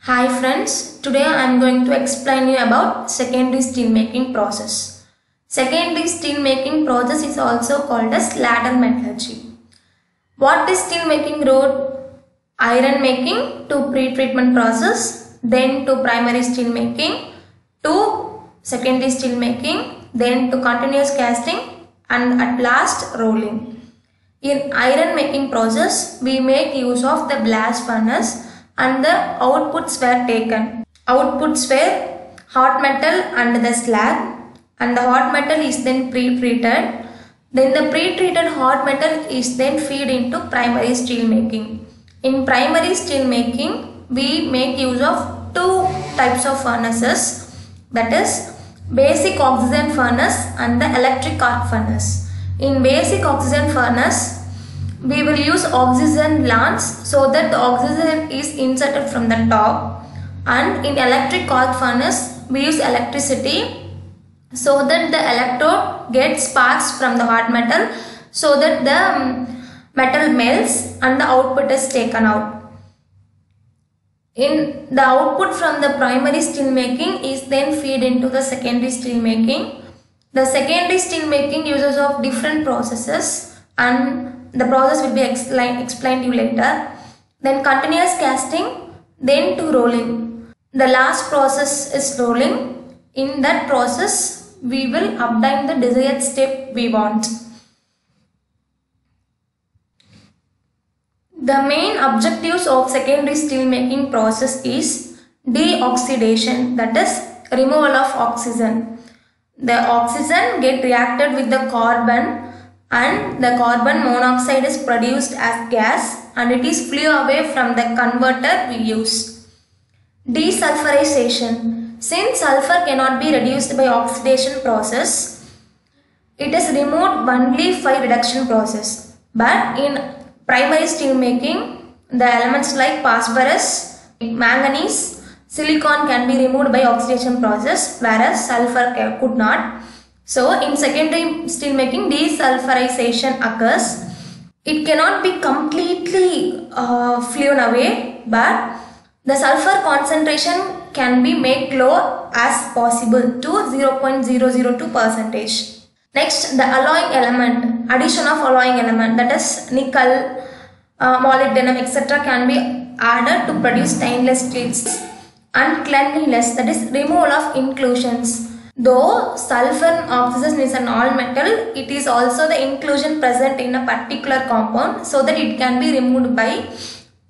Hi friends, today I am going to explain you about secondary steel making process. Secondary steel making process is also called as ladle metallurgy. What is steel making route? Iron making to pre-treatment process, then to primary steel making, to secondary steel making, then to continuous casting and at last rolling. In iron making process, we make use of the blast furnace and the outputs were taken. Outputs were hot metal and the slag, and the hot metal is then pre-treated. Then the pre-treated hot metal is then feed into primary steel making. In primary steel making, we make use of two types of furnaces, that is basic oxygen furnace and the electric arc furnace. In basic oxygen furnace, we will use oxygen lance so that the oxygen is inserted from the top, and in electric arc furnace we use electricity so that the electrode gets sparks from the hot metal so that the metal melts and the output is taken out. In the output from the primary steel making is then feed into the secondary steel making. The secondary steel making uses of different processes and the process will be explained to you later. Then continuous casting, then to rolling. The last process is rolling. In that process, we will obtain the desired step we want. The main objectives of secondary steel making process is deoxidation, that is removal of oxygen. The oxygen get reacted with the carbon and the carbon monoxide is produced as gas and it is flew away from the converter we use. Desulfurization. Since sulfur cannot be reduced by oxidation process, it is removed only by reduction process. But in primary steel making, the elements like phosphorus, manganese, silicon can be removed by oxidation process, whereas sulfur could not. So in secondary steel making, desulfurization occurs. It cannot be completely flown away, but the sulfur concentration can be made low as possible to 0.002%. Next, the alloying element, addition of alloying element, that is nickel, molybdenum, etc. can be added to produce stainless steels. And cleanliness, that is removal of inclusions. Though sulfur and oxygen is an all metal, it is also the inclusion present in a particular compound so that it can be removed by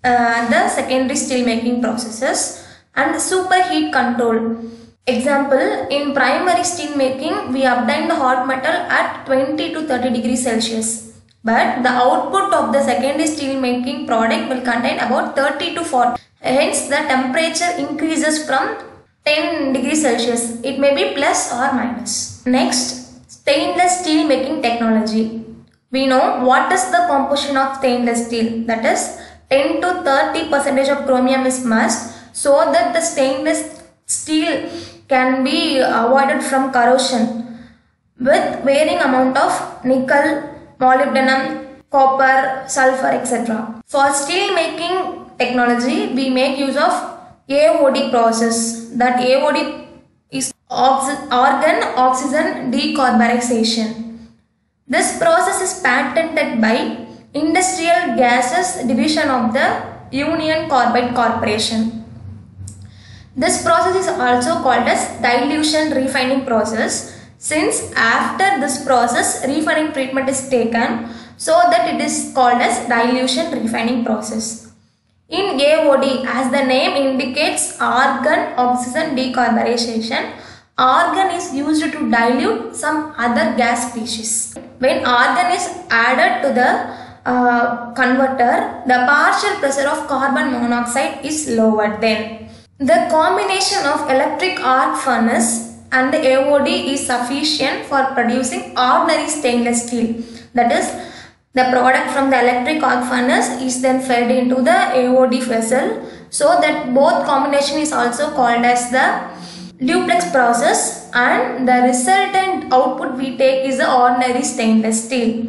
the secondary steel making processes. And superheat control. Example, in primary steel making, we obtain the hot metal at 20 to 30 degrees Celsius. But the output of the secondary steel making product will contain about 30 to 40. Hence, the temperature increases from 10 degrees Celsius. It may be plus or minus. Next, stainless steel making technology. We know what is the composition of stainless steel. That is 10 to 30% of chromium is must so that the stainless steel can be avoided from corrosion with varying amount of nickel, molybdenum, copper, sulfur, etc. For steel making technology, we make use of AOD process. That AOD is organ oxygen decarburization. This process is patented by Industrial Gases Division of the Union Carbide Corporation. This process is also called as dilution refining process, since after this process refining treatment is taken, so that it is called as dilution refining process. In AOD, as the name indicates, argon oxygen decarburization, argon is used to dilute some other gas species. When argon is added to the converter, the partial pressure of carbon monoxide is lowered then. The combination of electric arc furnace and the AOD is sufficient for producing ordinary stainless steel. That is, the product from the electric arc furnace is then fed into the AOD vessel, so that both combination is also called as the duplex process, and the resultant output we take is the ordinary stainless steel.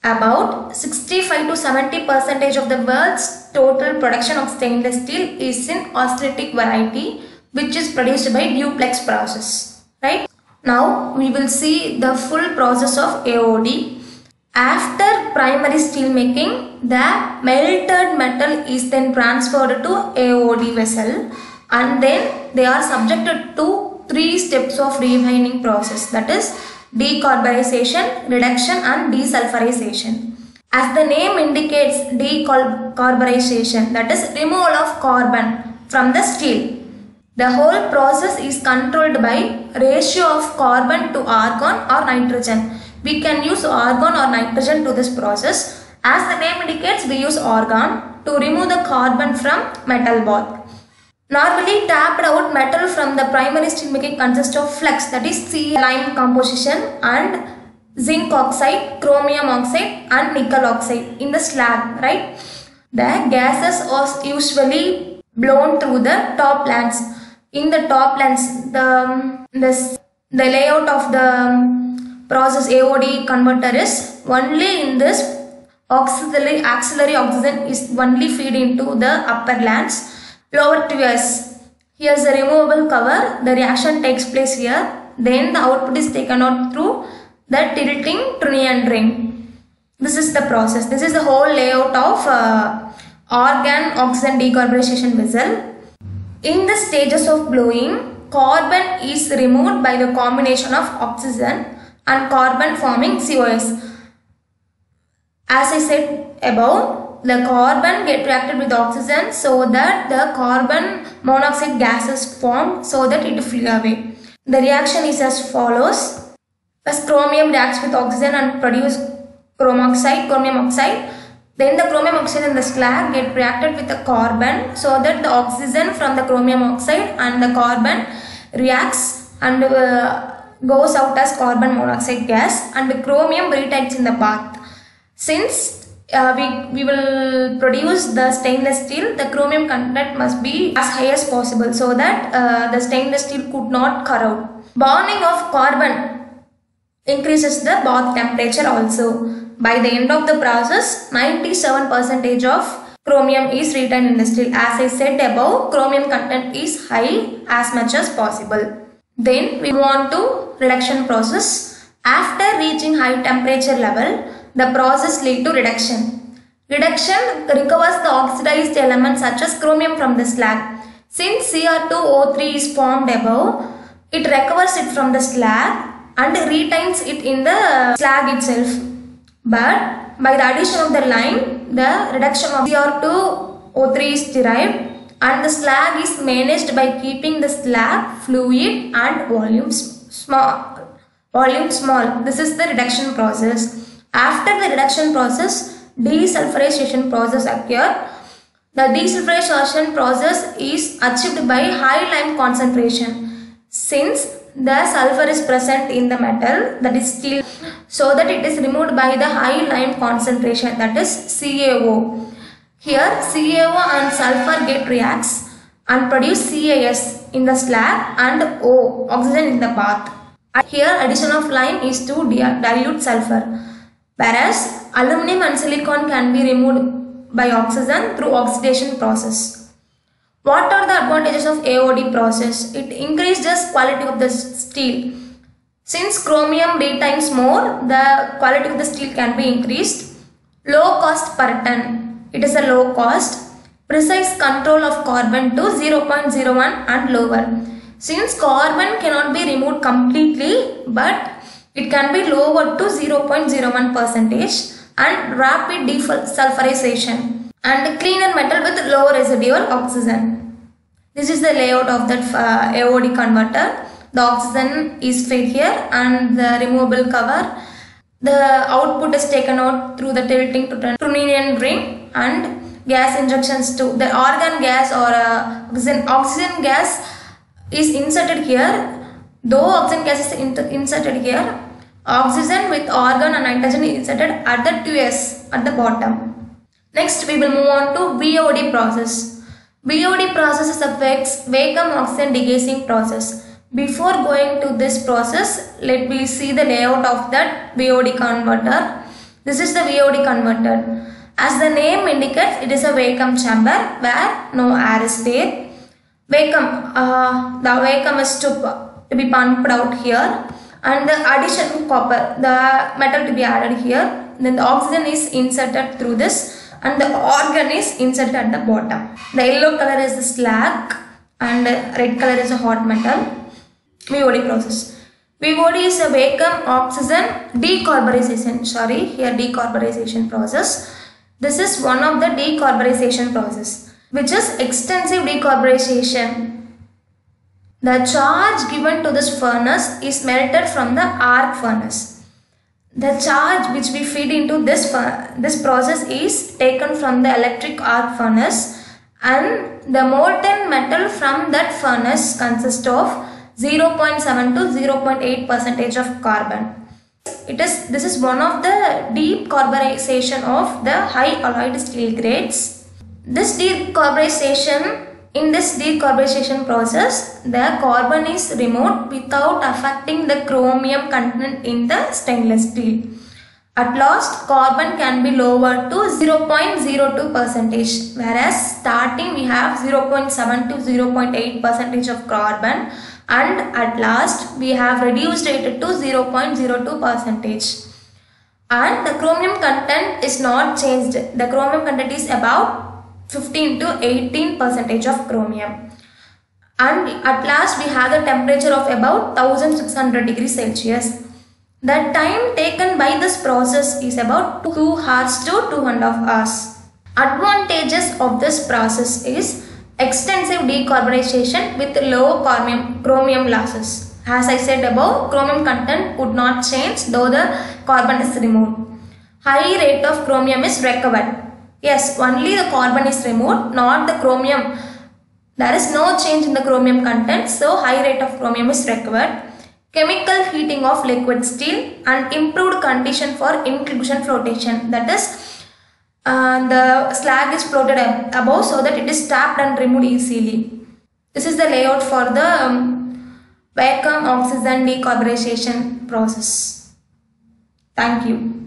About 65 to 70% of the world's total production of stainless steel is in austenitic variety, which is produced by duplex process. Right? Now we will see the full process of AOD. After primary steel making, the melted metal is then transferred to AOD vessel, and then they are subjected to 3 steps of refining process, that is decarburization, reduction and desulfurization. As the name indicates, decarburization, that is removal of carbon from the steel. The whole process is controlled by ratio of carbon to argon or nitrogen. We can use argon or nitrogen to this process. As the name indicates, we use argon to remove the carbon from metal bath. Normally, tapped out metal from the primary steel making consists of flux, that is lime composition, and zinc oxide, chromium oxide and nickel oxide in the slag, right? The gases are usually blown through the top lands. In the top lands, the layout of the process AOD converter is only in this auxiliary oxygen is only feed into the upper lands. Lower tiers. Here is the removable cover. The reaction takes place here. Then the output is taken out through the tilting Trinnion ring. This is the process. This is the whole layout of argon-oxygen decarburization vessel. In the stages of blowing, carbon is removed by the combination of oxygen and carbon forming COS. As I said above, the carbon get reacted with oxygen so that the carbon monoxide gas is formed so that it flew away. The reaction is as follows. First, chromium reacts with oxygen and produce chromium oxide. Then the chromium oxide and the slag get reacted with the carbon so that the oxygen from the chromium oxide and the carbon reacts and goes out as carbon monoxide gas, and the chromium retains in the bath. Since we will produce the stainless steel, the chromium content must be as high as possible so that the stainless steel could not corrode. Burning of carbon increases the bath temperature also. By the end of the process, 97% of chromium is retained in the steel. As I said above, chromium content is high as much as possible. Then we move on to reduction process. After reaching high temperature level, the process leads to reduction. Reduction recovers the oxidized elements such as chromium from the slag. Since Cr2O3 is formed above, it recovers it from the slag and retains it in the slag itself. But by the addition of the lime, the reduction of Cr2O3 is derived and the slag is managed by keeping the slag fluid and volume small. This is the reduction process. After the reduction process, desulfurization process occurs. The desulfurization process is achieved by high lime concentration. Since the sulfur is present in the metal, that is steel, so that it is removed by the high lime concentration, that is CaO. Here CaO and sulfur get reacts and produce CaS in the slag and O, oxygen in the bath. Here addition of lime is to dilute sulfur. Whereas aluminum and silicon can be removed by oxygen through oxidation process. What are the advantages of AOD process? It increases quality of the steel. Since chromium retains more, the quality of the steel can be increased. Low cost per ton. It is a low cost. Precise control of carbon to 0.01 and lower. Since carbon cannot be removed completely, but it can be lowered to 0.01% and rapid desulfurization and cleaner metal with low residual oxygen. This is the layout of that AOD converter. The oxygen is fed here and the removable cover. The output is taken out through the tilting Trinnion ring and gas injections to the argon gas or oxygen gas is inserted here. Though oxygen gas is inserted here, oxygen with argon and nitrogen is inserted at the TS at the bottom. Next we will move on to BOD process. BOD process affects vacuum oxygen degazing process. Before going to this process, let me see the layout of that BOD converter. This is the VOD converter. As the name indicates, it is a vacuum chamber where no air is there. Vacuum, the vacuum is to be pumped out here, and the addition of copper, the metal to be added here. Then the oxygen is inserted through this, and the organ is inserted at the bottom. The yellow color is the slag, and red color is a hot metal. VOD process. VOD is a vacuum oxygen decarburization. Decarburization process. This is one of the decarburization process, which is extensive decarburization. The charge given to this furnace is melted from the arc furnace. The charge which we feed into this process is taken from the electric arc furnace, and the molten metal from that furnace consists of 0.7 to 0.8% of carbon. This is one of the deep carburization of the high alloyed steel grades. In this decarburization process, the carbon is removed without affecting the chromium content in the stainless steel. At last, carbon can be lowered to 0.02%, whereas starting we have 0.7 to 0.8% of carbon, and at last we have reduced it to 0.02%. And the chromium content is not changed. The chromium content is about 15 to 18% of chromium. And at last we have the temperature of about 1600 degrees Celsius. The time taken by this process is about 2 hours to 2.5 hours. Advantages of this process is extensive decarburization with low chromium losses. As I said above, chromium content would not change though the carbon is removed. High rate of chromium is recovered. Yes, only the carbon is removed, not the chromium. There is no change in the chromium content, so high rate of chromium is recovered. Chemical heating of liquid steel and improved condition for inclusion flotation. That is, the slag is floated above so that it is tapped and removed easily. This is the layout for the vacuum oxygen decarburization process. Thank you.